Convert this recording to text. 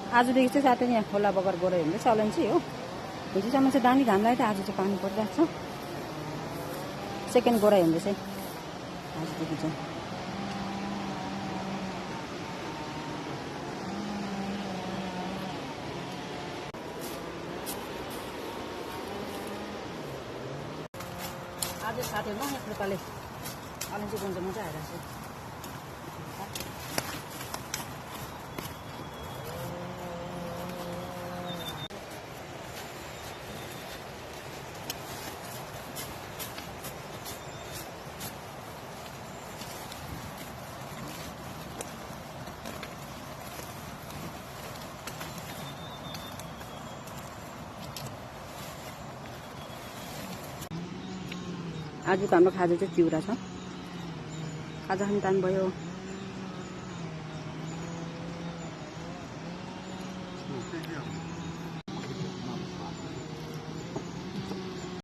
आजदेखि चाहिँ साथै यहाँ खोला बगर गएर हिँड्दै चलन चाहिँ हो। हिजोसम्म चाहिँ दामी घाम लाग्यो, आज चाहिँ पानी परिरहेको छ। सेकेन्ड गोरा हिँड्दै चाहिँ आजदेखि चाहिँ आज साथीहरूमा एक प्रकारले अलैँची गुन्द्रुक मजा आइरहेको छ। आजको हाम्रो खाजा चाहिँ चिउरा छ। खाजा खाने टाइम भयो।